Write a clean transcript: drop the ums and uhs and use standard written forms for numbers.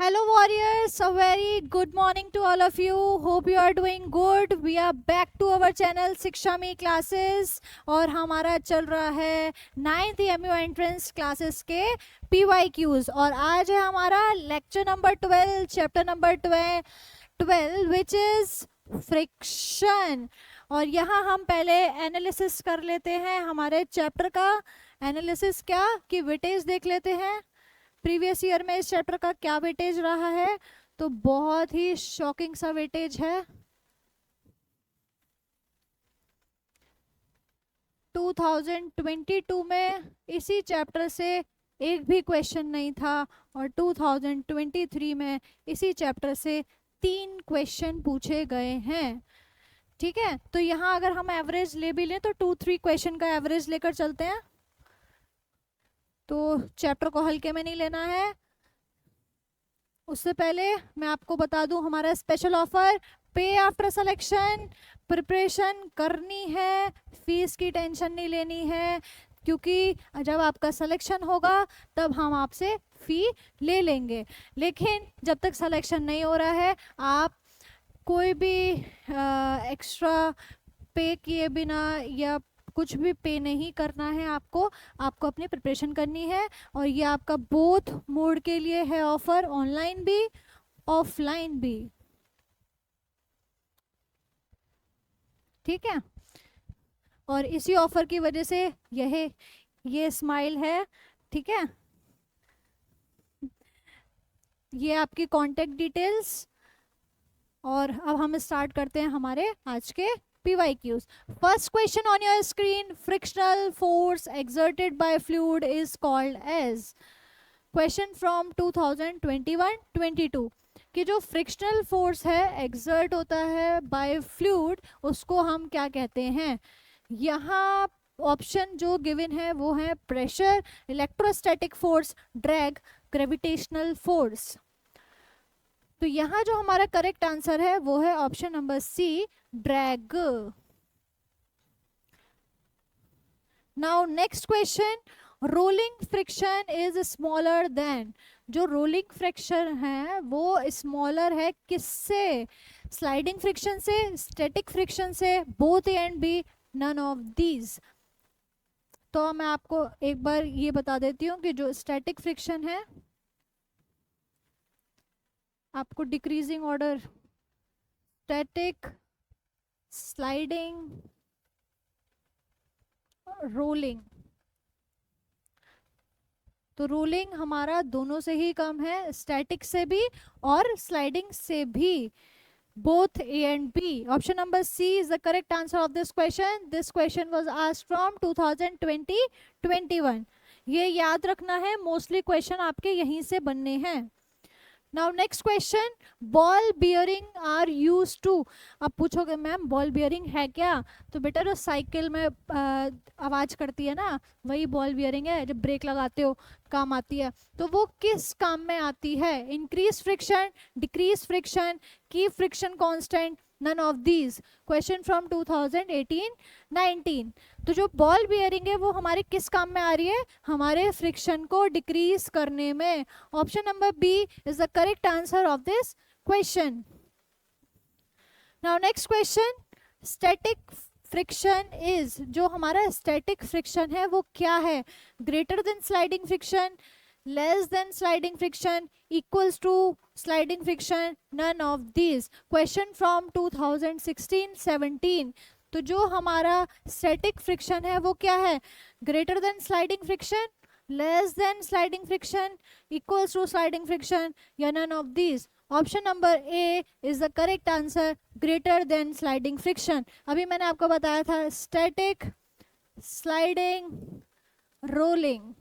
Hello warriors, a very good morning to all of you. Hope you are doing good. We are back to our channel शिक्षा में classes और हमारा चल रहा है 9th MU entrance classes के PYQs और आज है हमारा lecture number 12 chapter number 12 which is friction. और यहाँ हम पहले एनालिसिस कर लेते हैं हमारे चैप्टर का। एनालिसिस क्या कि वेटेज देख लेते हैं प्रीवियस ईयर में इस चैप्टर का क्या वेटेज रहा है। तो बहुत ही शॉकिंग सा वेटेज है। 2022 में इसी चैप्टर से एक भी क्वेश्चन नहीं था और 2023 में इसी चैप्टर से 3 क्वेश्चन पूछे गए हैं। ठीक है, तो यहाँ अगर हम एवरेज ले भी लें तो 2-3 क्वेश्चन का एवरेज लेकर चलते हैं। तो चैप्टर को हल्के में नहीं लेना है। उससे पहले मैं आपको बता दूं हमारा स्पेशल ऑफर पे आफ्टर सिलेक्शन। प्रिपरेशन करनी है, फीस की टेंशन नहीं लेनी है, क्योंकि जब आपका सिलेक्शन होगा तब हम आपसे फी ले लेंगे। लेकिन जब तक सिलेक्शन नहीं हो रहा है आप कोई भी एक्स्ट्रा पे किए बिना या कुछ भी पे नहीं करना है। आपको अपनी प्रिपरेशन करनी है और ये आपका बोथ मोड के लिए है ऑफर, ऑनलाइन भी ऑफलाइन भी। ठीक है, और इसी ऑफर की वजह से ये स्माइल है। ठीक है, ये आपकी कांटेक्ट डिटेल्स। और अब हम स्टार्ट करते हैं हमारे आज के PYQs. First question on your screen, frictional force exerted by fluid is called as. Question from 2021-22 कि जो फ्रिक्शनल फोर्स है एक्सर्ट होता है बाय फ्लूइड उसको हम क्या कहते हैं। यहाँ ऑप्शन जो गिवन है वो है pressure, electrostatic force, drag, gravitational force. तो यहाँ जो हमारा करेक्ट आंसर है वो है option number C, drag. Now next question, rolling friction is smaller than. जो रोलिंग फ्रिक्शन है वो स्मॉलर है किससे? स्लाइडिंग फ्रिक्शन से, स्टैटिक फ्रिक्शन से, both A and B, none of these. तो मैं आपको एक बार ये बता देती हूँ कि जो स्टैटिक फ्रिक्शन है आपको decreasing order, static, sliding, rolling. तो रोलिंग हमारा दोनों से ही कम है, स्टैटिक से भी और स्लाइडिंग से भी, both A and B. Option number C is the correct answer of this question. This question was asked from 2020-21. ये याद रखना है, मोस्टली क्वेश्चन आपके यहीं से बनने हैं। Now next question, ball bearing are use to. अब पूछोगे मैम बॉल बियरिंग है क्या? तो बेटा जो साइकिल में आवाज करती है ना वही बॉल बियरिंग है, जब ब्रेक लगाते हो काम आती है। तो वो किस काम में आती है? Increase friction, decrease friction, keep friction constant, none of these. Question from 2018-19। तो जो बॉल बियरिंग है वो हमारे किस काम में आ रही है? हमारे फ्रिक्शन को डिक्रीज करने में। Option number B is the correct answer of this question. Now next question, static friction is, जो हमारा स्टैटिक फ्रिक्शन है वो क्या है? Greater than sliding friction, less than sliding friction, equals to sliding friction, none of these. Question from 2016-17। तो जो हमारा static friction है वो क्या है? greater than sliding friction, less than sliding friction, equals to sliding friction या none of these. Option number A is the correct answer, greater than sliding friction. अभी मैंने आपको बताया था स्टैटिक, स्लाइडिंग, रोलिंग।